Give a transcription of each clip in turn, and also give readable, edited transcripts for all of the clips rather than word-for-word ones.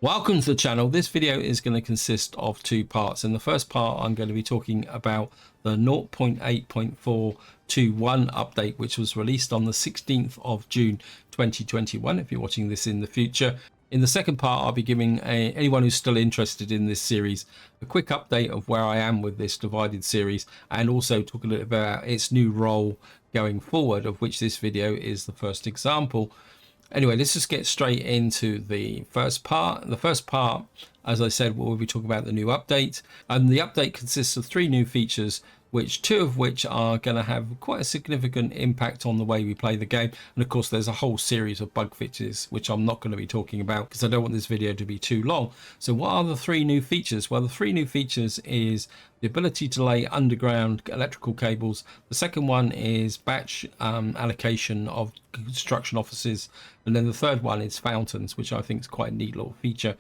Welcome to the channel. This video is going to consist of two parts. In the first part, I'm going to be talking about the 0.8.421 update, which was released on the 16th of June 2021, if you're watching this in the future. In the second part, I'll be giving anyone who's still interested in this series a quick update of where I am with this divided series, and also talk a little bit about its new role going forward, of which this video is the first example. Anyway, let's just get straight into the first part. The first part, as I said, we'll be talking about the new update. And the update consists of three new features, two of which are going to have quite a significant impact on the way we play the game. And of course, there's a whole series of bug fixes, which I'm not going to be talking about because I don't want this video to be too long. So what are the three new features? Well, the three new features is the ability to lay underground electrical cables. The second one is batch allocation of construction offices. And then the third one is fountains, which I think is quite a neat little feature.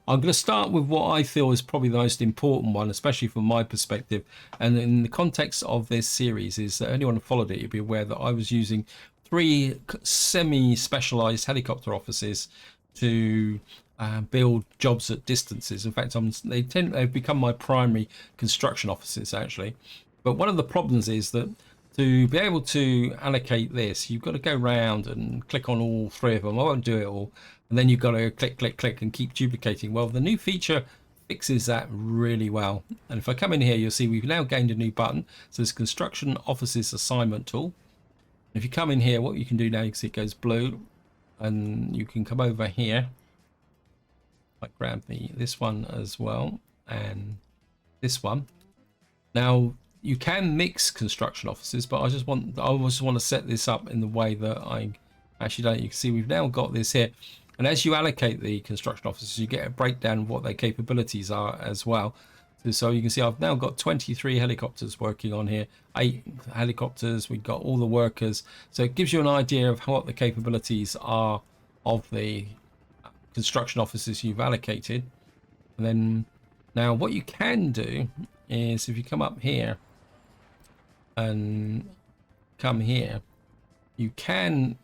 I'm going to start with what I feel is probably the most important one, especially from my perspective. And in the context of this series is that anyone who followed it, you'll be aware that I was using three semi-specialized helicopter offices to build jobs at distances. In fact, they've become my primary construction offices, actually. But one of the problems is that to be able to allocate this, you've got to go around and click on all three of them. I won't do it all. And then you've got to click and keep duplicating. Well, the new feature fixes that really well. And if I come in here, you'll see we've now gained a new button. So this construction offices assignment tool. If you come in here, what you can do now, you can see it goes blue, and you can come over here. I grab this one as well, and this one. Now you can mix construction offices, but I just want to set this up in the way that I actually don't. You can see we've now got this here. And as you allocate the construction officers, you get a breakdown of what their capabilities are as well. So you can see I've now got 23 helicopters working on here, 8 helicopters, we've got all the workers. So it gives you an idea of what the capabilities are of the construction officers you've allocated. And then now what you can do is if you come up here and come here, you can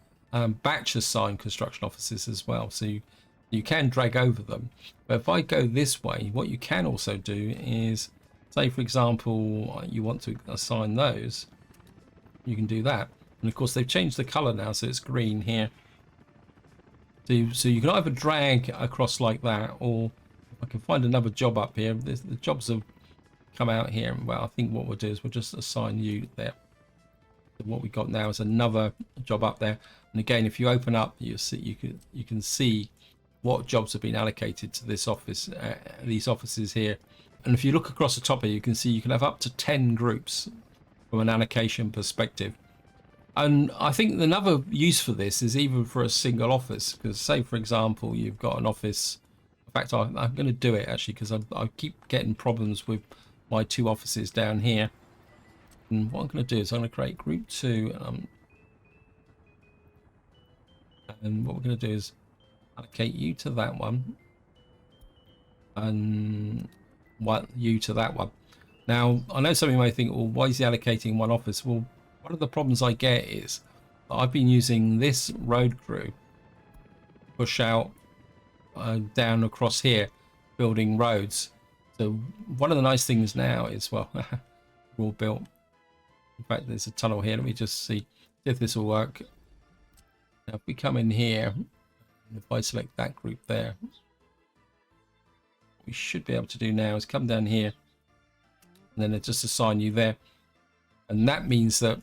batch assign construction offices as well, so you can drag over them. But if I go this way, what you can also do is, say for example you want to assign those, you can do that. And of course they've changed the color now, so it's green here. So you can either drag across like that, or I can find another job up here. The jobs have come out here. Well, I think what we'll do is we'll just assign you there. So what we've got now is another job up there. And again, if you open up, you can see what jobs have been allocated to this office, these offices here. And if you look across the top here, you can see you can have up to 10 groups from an allocation perspective. And I think another use for this is even for a single office, because say for example you've got an office. In fact, I'm going to do it actually, because I keep getting problems with my two offices down here. And what I'm going to do is I'm going to create group 2, and what we're going to do is allocate you to that one and you to that one. Now I know some of you may think, well, why is he allocating one office? Well, one of the problems I get is that I've been using this road crew to push out down across here building roads. So one of the nice things now is, well, we're all built. In fact, there's a tunnel here. Let me just see if this will work. Now, if we come in here, if I select that group there, what we should be able to do now is come down here, and then it just assign you there. And that means that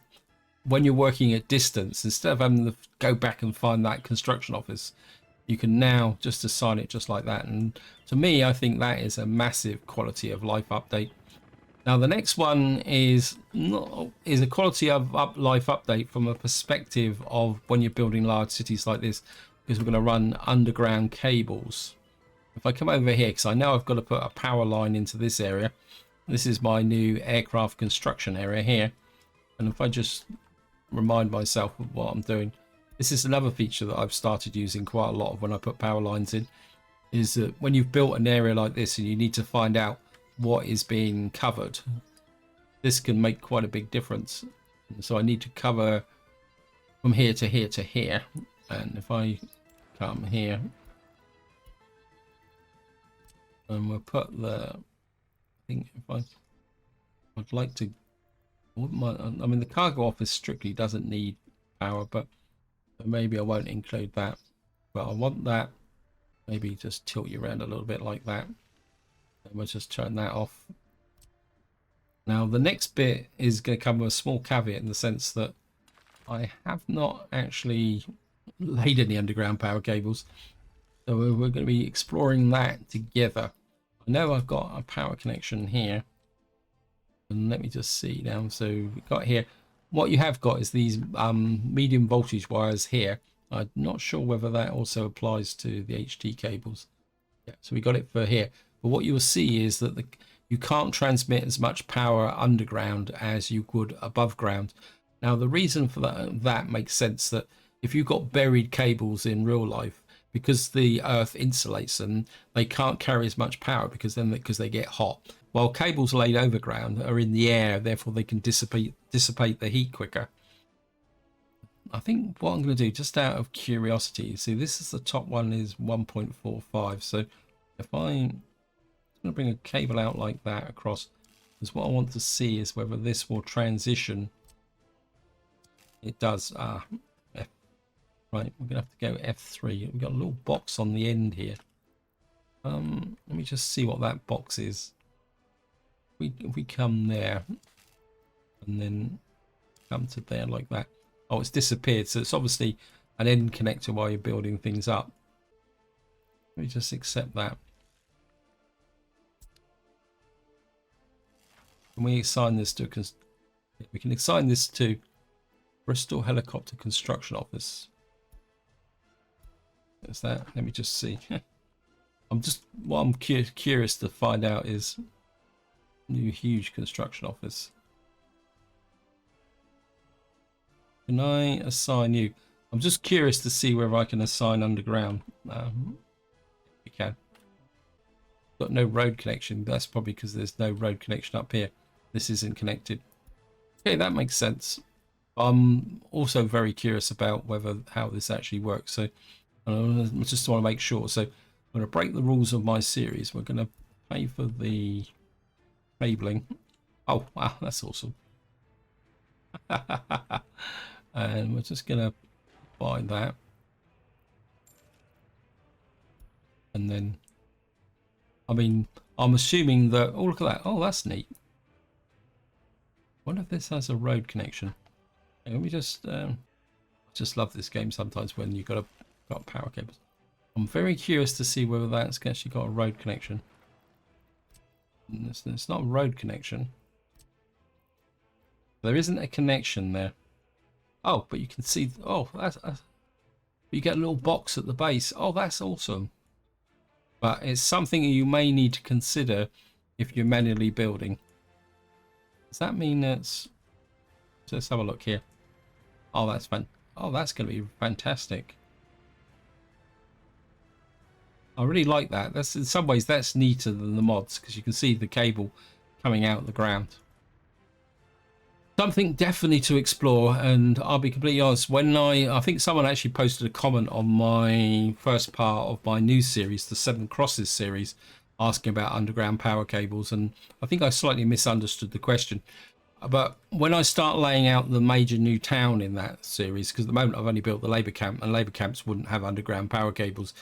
when you're working at distance, instead of having to go back and find that construction office, you can now just assign it just like that. And to me, I think that is a massive quality of life update. Now the next one is a quality of life update from a perspective of when you're building large cities like this, because we're going to run underground cables. If I come over here, because I know I've got to put a power line into this area. This is my new aircraft construction area here. And if I just remind myself of what I'm doing, this is another feature that I've started using quite a lot of when I put power lines in, is that when you've built an area like this and you need to find out what is being covered, this can make quite a big difference. So I need to cover from here to here to here, and if I come here And we'll put the, I think if I'd like to, I mean, the cargo office strictly doesn't need power, but maybe I won't include that. But I want that, maybe just tilt you around a little bit like that. And we'll just turn that off. Now, the next bit is going to come with a small caveat in the sense that I have not actually laid any underground power cables. So we're going to be exploring that together. I know I've got a power connection here. And let me just see now. So we've got here, what you have got is these medium voltage wires here. I'm not sure whether that also applies to the HT cables. Yeah, so we got it for here. But what you'll see is that you can't transmit as much power underground as you would above ground. Now, the reason for that makes sense, that if you've got buried cables in real life, because the earth insulates them, they can't carry as much power because they get hot. While cables laid overground are in the air, therefore they can dissipate the heat quicker. I think what I'm going to do, just out of curiosity, see, this is the top one is 1.45. So if I'm going to bring a cable out like that across, because what I want to see is whether this will transition. It does. F. Right, we're going to have to go F3. We've got a little box on the end here. Let me just see what that box is. If we come there and then come to there like that. Oh, it's disappeared. So it's obviously an end connector while you're building things up. Let me just accept that. Can we assign this to we can assign this to Bristol Helicopter Construction Office. Is that? Let me just see. What I'm curious to find out is new huge construction office. Can I assign you? I'm just curious to see whether I can assign underground. We can. Got no road connection. That's probably because there's no road connection up here. This isn't connected. Okay, that makes sense. I'm also very curious about how this actually works. So I just want to make sure. So I'm going to break the rules of my series. We're going to pay for the cabling. Oh, wow, that's awesome. And we're just going to buy that. And then, I mean, I'm assuming that, oh, look at that. Oh, that's neat. I wonder if this has a road connection. Let me just love this game sometimes when you've got power cables. I'm very curious to see whether that's actually got a road connection. It's not a road connection. There isn't a connection there. Oh, but you can see. Oh, you get a little box at the base. Oh, that's awesome. But it's something you may need to consider if you're manually building. Does that mean that's? Let's have a look here. Oh, that's fun. Oh, that's going to be fantastic. I really like that. That's, in some ways, that's neater than the mods because you can see the cable coming out of the ground. Something definitely to explore, and I'll be completely honest, when I think someone actually posted a comment on my first part of my new series, the Seven Crosses series, asking about underground power cables, and I think I slightly misunderstood the question. But when I start laying out the major new town in that series, because at the moment I've only built the Labour camp, and Labour camps wouldn't have underground power cables,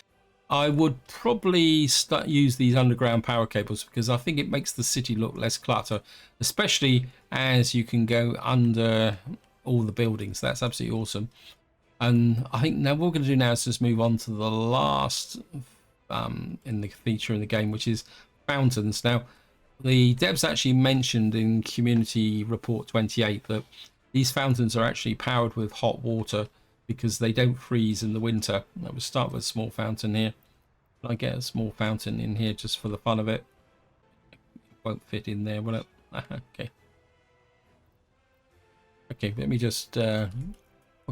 I would probably use these underground power cables because I think it makes the city look less clutter, especially as you can go under all the buildings. That's absolutely awesome. And I think now what we're going to do now is just move on to the last in the feature in the game, which is fountains. Now, the devs actually mentioned in Community Report 28 that these fountains are actually powered with hot water because they don't freeze in the winter. I will start with a small fountain here. Can I get a small fountain in here just for the fun of it? It won't fit in there, will it? Okay. Okay, let me just... we'll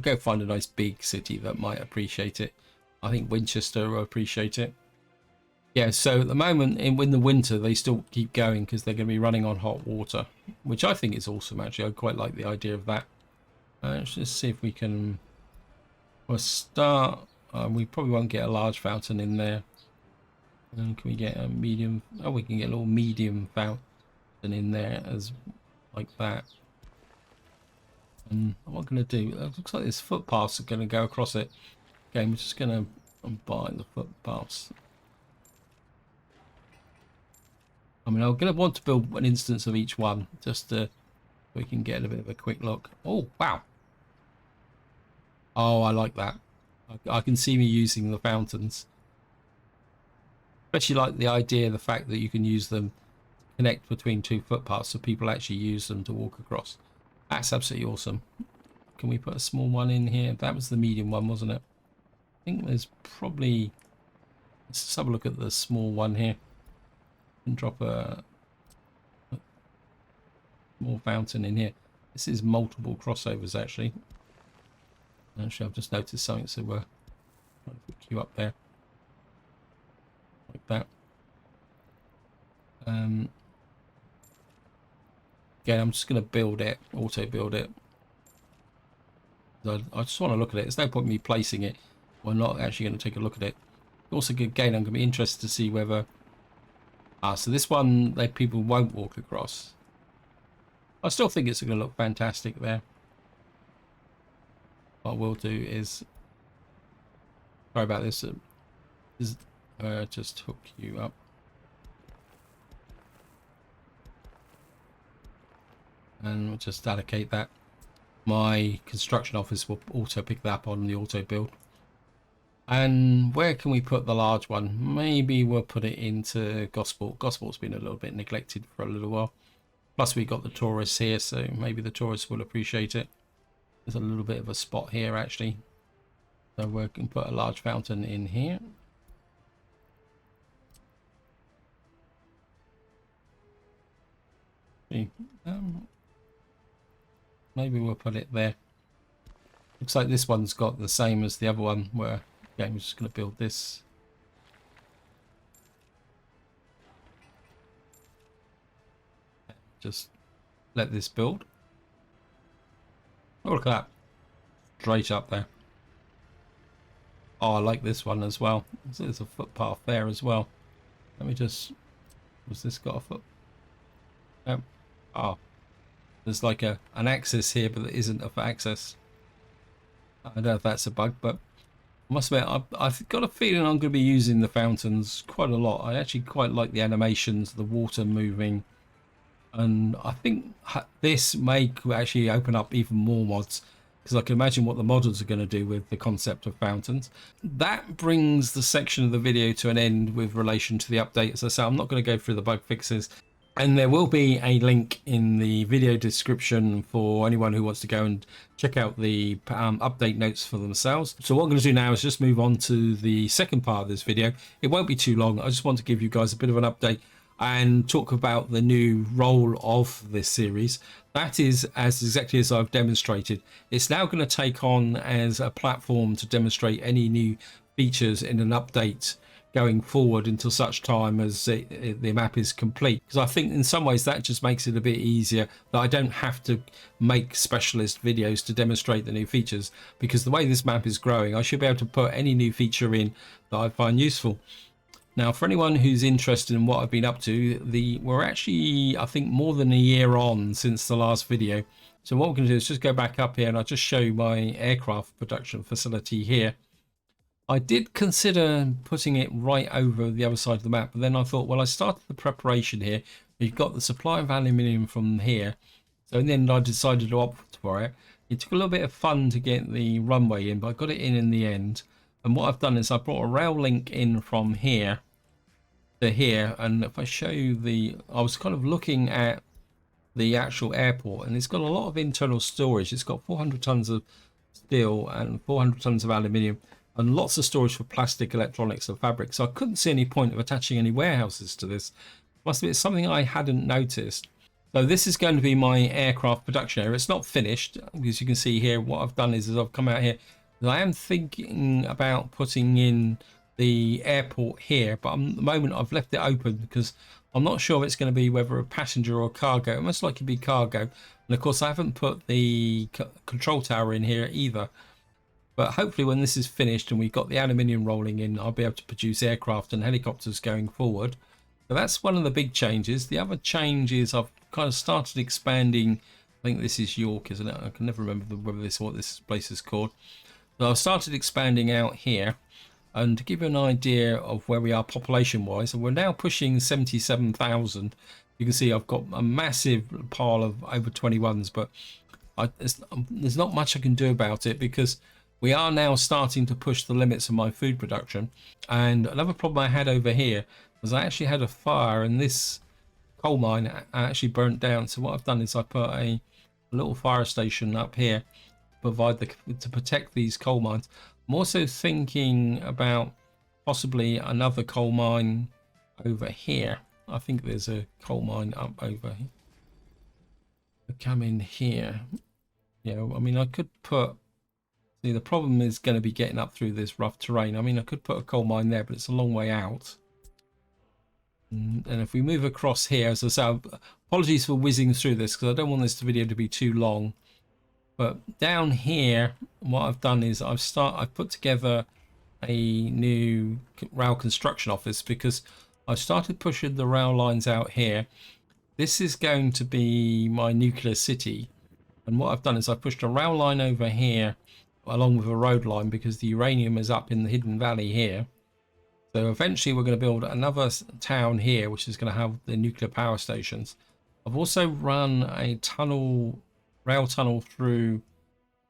go find a nice big city that might appreciate it. I think Winchester will appreciate it. Yeah, so at the moment, in the winter, they still keep going because they're going to be running on hot water, which I think is awesome, actually. I quite like the idea of that. Let's just see if we can... We'll start. We probably won't get a large fountain in there. And can we get a medium? Oh, we can get a little medium fountain in there as like that. And what I'm going to do, it looks like this footpaths are going to go across it. Okay, we're just going to buy the footpaths. I mean, I'm going to want to build an instance of each one just to, so we can get a bit of a quick look. Oh, wow. Oh, I like that. I can see me using the fountains. Especially like the idea, the fact that you can use them to connect between two footpaths so people actually use them to walk across. That's absolutely awesome. Can we put a small one in here? That was the medium one, wasn't it? I think there's probably... Let's just have a look at the small one here. And drop a small fountain in here. This is multiple crossovers, actually. Actually, I've just noticed something, so we're trying to put you up there. Like that. Again, I'm just going to build it, auto build it. I just want to look at it. There's no point in me placing it. We're not actually going to take a look at it. Also, again, I'm going to be interested to see whether... so this one, people won't walk across. I still think it's going to look fantastic there. What we'll do is... Sorry about this. Just hook you up. And we'll just allocate that. My construction office will auto pick that up on the auto build. And where can we put the large one? Maybe we'll put it into Gosport. Gosport's been a little bit neglected for a little while. Plus we got the tourists here, so maybe the tourists will appreciate it. There's a little bit of a spot here actually. So we can put a large fountain in here. Maybe we'll put it there. Looks like this one's got the same as the other one where, okay, I'm just going to build this. Just let this build. Oh, look at that. Straight up there. Oh, I like this one as well. There's a footpath there as well. Let me just... Was this got a foot? Oh. Oh. There's like an axis here, but there isn't an access. I don't know if that's a bug, but I must admit, I've got a feeling I'm going to be using the fountains quite a lot. I actually quite like the animations, the water moving. And I think this may actually open up even more mods, because I can imagine what the modders are going to do with the concept of fountains. That brings the section of the video to an end with relation to the update. As I say, I'm not going to go through the bug fixes. And there will be a link in the video description for anyone who wants to go and check out the update notes for themselves. So what I'm going to do now is just move on to the second part of this video. It won't be too long. I just want to give you guys a bit of an update and talk about the new role of this series. That is exactly as I've demonstrated. It's now going to take on as a platform to demonstrate any new features in an update going forward until such time as the map is complete, because I think in some ways that just makes it a bit easier, that I don't have to make specialist videos to demonstrate the new features, because the way this map is growing I should be able to put any new feature in that I find useful. Now for anyone who's interested in what I've been up to, we're actually I think more than a year on since the last video. So what we're going to do is just go back up here and I'll just show you my aircraft production facility here. I did consider putting it right over the other side of the map, but then I thought, well, I started the preparation here. We've got the supply of aluminium from here. So in the end, I decided to opt for it. It took a little bit of fun to get the runway in, but I got it in the end. And what I've done is I brought a rail link in from here to here. And if I show you I was kind of looking at the actual airport, and it's got a lot of internal storage. It's got 400 tons of steel and 400 tons of aluminium, and lots of storage for plastic, electronics and fabric. So I couldn't see any point of attaching any warehouses to this. Must be something I hadn't noticed. So this is going to be my aircraft production area. It's not finished, as you can see here. What I've done is I've come out here. I am thinking about putting in the airport here, but at the moment I've left it open because I'm not sure if it's going to be whether a passenger or cargo. It most likely be cargo. And of course I haven't put the control tower in here either. But hopefully when this is finished and we've got the aluminium rolling in, I'll be able to produce aircraft and helicopters going forward. So that's one of the big changes. The other change is I've kind of started expanding. I think this is York, isn't it? I can never remember whether what this place is called. So I've started expanding out here. And to give you an idea of where we are population wise, we're now pushing 77,000. You can see I've got a massive pile of over 21s, but there's not much I can do about it because we are now starting to push the limits of my food production. And another problem I had over here was I actually had a fire and this coal mine actually burnt down. So what I've done is I put a little fire station up here to protect these coal mines. I'm also thinking about possibly another coal mine over here. I think there's a coal mine up over here. Come in here. Yeah, I mean, I could put... See, the problem is going to be getting up through this rough terrain. I mean, I could put a coal mine there, but it's a long way out. And if we move across here, as I say, apologies for whizzing through this because I don't want this video to be too long. But down here, what I've done is I've put together a new rail construction office because I started pushing the rail lines out here. This is going to be my nuclear city. And what I've done is I've pushed a rail line over here along with a road line because the uranium is up in the hidden valley here. So eventually we're going to build another town here, which is going to have the nuclear power stations. I've also run a rail tunnel through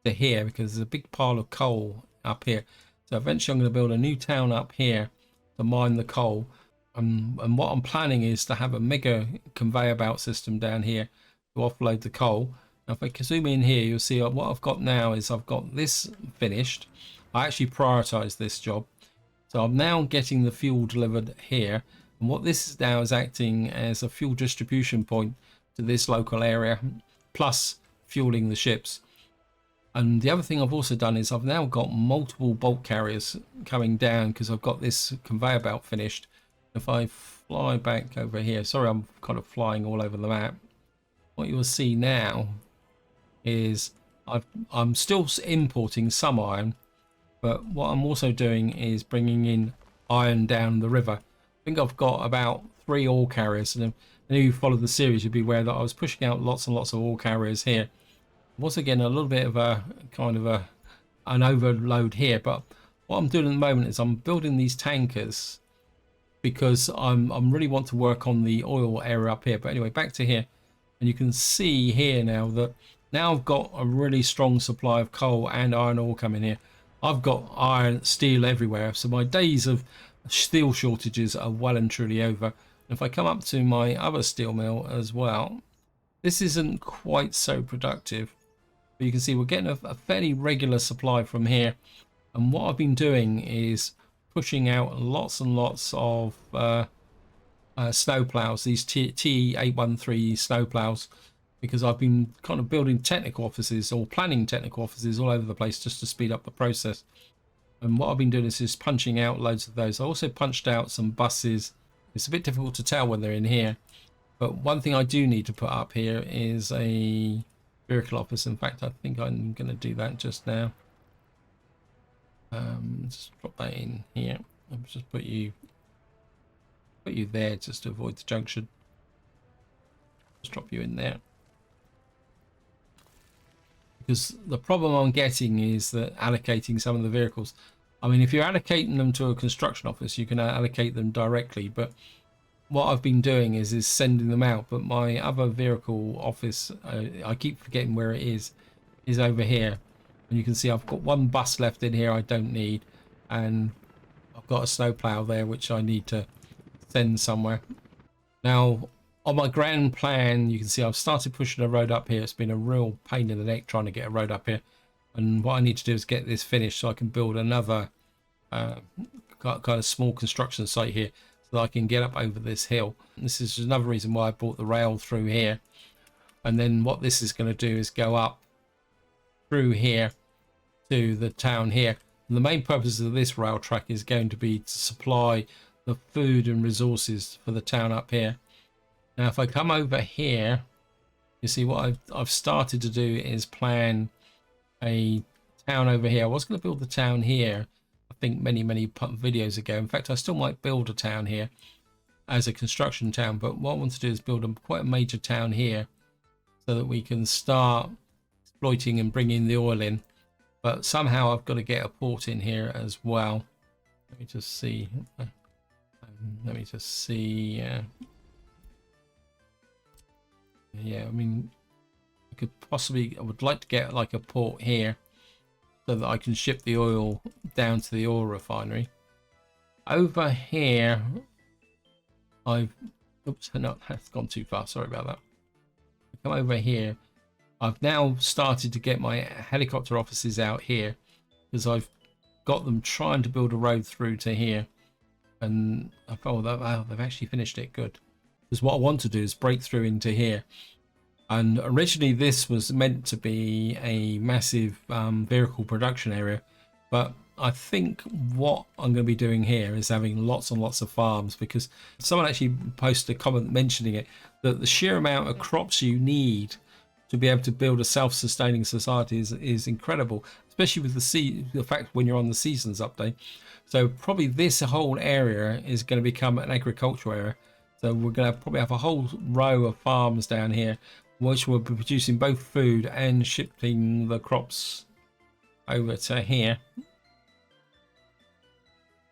to here because there's a big pile of coal up here. So eventually I'm going to build a new town up here to mine the coal. And what I'm planning is to have a mega conveyor belt system down here to offload the coal. Now if I can zoom in here, you'll see what I've got now is I've got this finished. I actually prioritized this job. So I'm now getting the fuel delivered here. And what this is now is acting as a fuel distribution point to this local area, plus fueling the ships. And the other thing I've also done is I've now got multiple bulk carriers coming down because I've got this conveyor belt finished. If I fly back over here, sorry, I'm kind of flying all over the map. What you will see now is I'm still importing some iron, but what I'm also doing is bringing in iron down the river. I think I've got about 3 ore carriers, and if you follow the series, you'll be aware that I was pushing out lots and lots of ore carriers here. Once again, a little bit of a kind of an overload here, but what I'm doing at the moment is I'm building these tankers because I'm really want to work on the oil area up here. But anyway, back to here, and you can see here now that now I've got a really strong supply of coal and iron ore coming here. I've got iron, steel everywhere, so my days of steel shortages are well and truly over. If I come up to my other steel mill as well, this isn't quite so productive, but you can see we're getting a fairly regular supply from here. And what I've been doing is pushing out lots and lots of snow plows, these T813 snow plows, because I've been kind of building technical offices or planning technical offices all over the place just to speed up the process. And what I've been doing is just punching out loads of those. I also punched out some buses. It's a bit difficult to tell when they're in here, but one thing I do need to put up here is a vehicle office. In fact, I think I'm going to do that just now. Just drop that in here. I'll just put you there just to avoid the junction. Just drop you in there. Because the problem I'm getting is that allocating some of the vehicles. I mean, if you're allocating them to a construction office, you can allocate them directly. But what I've been doing is sending them out. But my other vehicle office, I keep forgetting where it is over here. And you can see I've got 1 bus left in here I don't need. And I've got a snowplow there which I need to send somewhere. Now, on my grand plan, you can see I've started pushing a road up here. It's been a real pain in the neck trying to get a road up here. And what I need to do is get this finished so I can build another kind of small construction site here so that I can get up over this hill. And this is another reason why I brought the rail through here. And then what this is going to do is go up through here to the town here. And the main purpose of this rail track is going to be to supply the food and resources for the town up here. Now if I come over here, you see what I've started to do is plan a town over here. I was going to build the town here, I think many videos ago. In fact, I still might build a town here as a construction town, but what I want to do is build quite a major town here so that we can start exploiting and bringing the oil in. But somehow I've got to get a port in here as well. Let me just see. Yeah, I mean, I would like to get like a port here so that I can ship the oil down to the oil refinery. Over here, oops, no, that's gone too far. Sorry about that. Come over here. I've now started to get my helicopter offices out here because I've got them trying to build a road through to here. And they've actually finished it. Good. Because what I want to do is break through into here. And originally this was meant to be a massive vehicle production area, but I think what I'm going to be doing here is having lots and lots of farms, because someone actually posted a comment mentioning it, that the sheer amount of crops you need to be able to build a self-sustaining society is incredible, especially with the fact when you're on the seasons update. So probably this whole area is going to become an agricultural area. So we're going to probably have a whole row of farms down here, which will be producing both food and shipping the crops over to here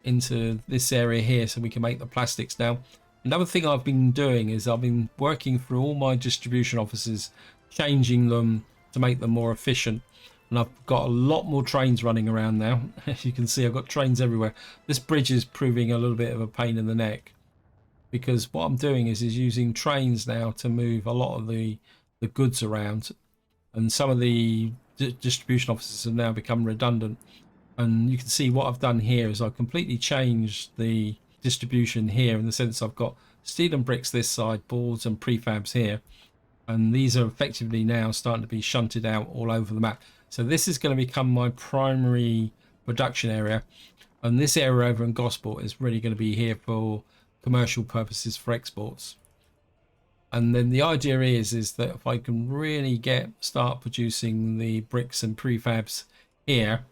into this area here so we can make the plastics. Now, another thing I've been doing is I've been working through all my distribution offices, changing them to make them more efficient. And I've got a lot more trains running around now. As you can see, I've got trains everywhere. This bridge is proving a little bit of a pain in the neck, because what I'm doing is using trains now to move a lot of the goods around, and some of the distribution offices have now become redundant. And you can see what I've done here is I've completely changed the distribution here, in the sense I've got steel and bricks this side, boards and prefabs here, and these are effectively now starting to be shunted out all over the map. So this is going to become my primary production area, and this area over in Gosport is really going to be here for commercial purposes for exports. And then the idea is that if I can really start producing the bricks and prefabs here,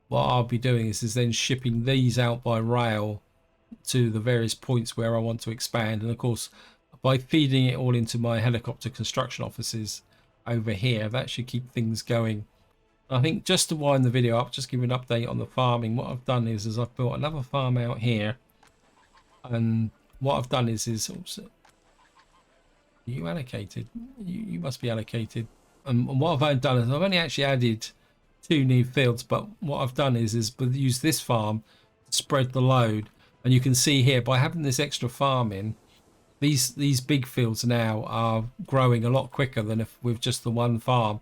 what I'll be doing is then shipping these out by rail to the various points where I want to expand. And of course, by feeding it all into my helicopter construction offices over here, that should keep things going. I think just to wind the video up, just give you an update on the farming. What I've done is I've built another farm out here, and what I've done is oops, you allocated, you must be allocated. And what I've done is I've only actually added 2 new fields, but what I've done is use this farm to spread the load. And you can see here, by having this extra farm in, these big fields now are growing a lot quicker than if with just the one farm.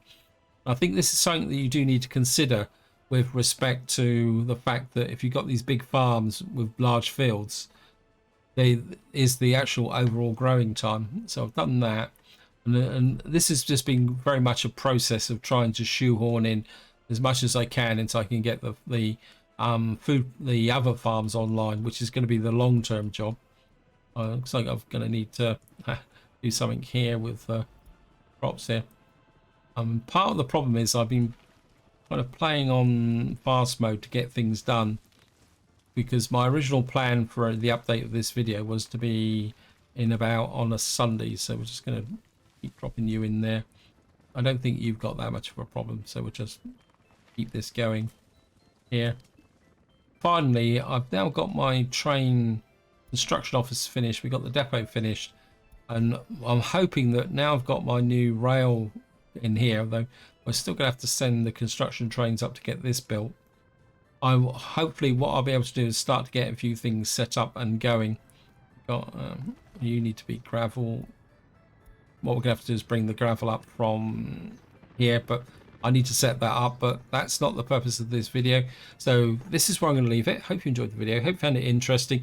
I think this is something that you do need to consider with respect to the fact that if you've got these big farms with large fields, is the actual overall growing time. So I've done that, and this has just been very much a process of trying to shoehorn in as much as I can until I can get the other farms online, which is going to be the long-term job. Looks like I'm going to need to do something here with crops here. Part of the problem is I've been kind of playing on fast mode to get things done, because my original plan for the update of this video was to be on a Sunday. So we're just going to keep dropping you in there. I don't think you've got that much of a problem, so we'll just keep this going here. Finally, I've now got my train construction office finished. We got the depot finished, and I'm hoping that now I've got my new rail in here, though we're still gonna have to send the construction trains up to get this built. Hopefully what I'll be able to do is start to get a few things set up and going. You need to be gravel. What we're gonna have to do is bring the gravel up from here, but I need to set that up, but that's not the purpose of this video. So this is where I'm going to leave it. Hope you enjoyed the video. Hope you found it interesting.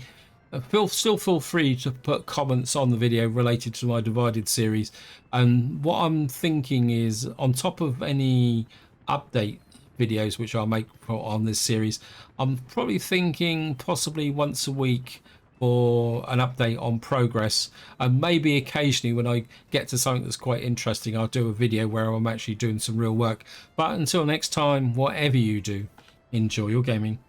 Still feel free to put comments on the video related to my divided series. And what I'm thinking is, on top of any update videos which I'll make on this series, I'm probably thinking possibly once a week for an update on progress, and maybe occasionally when I get to something that's quite interesting, I'll do a video where I'm actually doing some real work. But until next time, whatever you do, enjoy your gaming.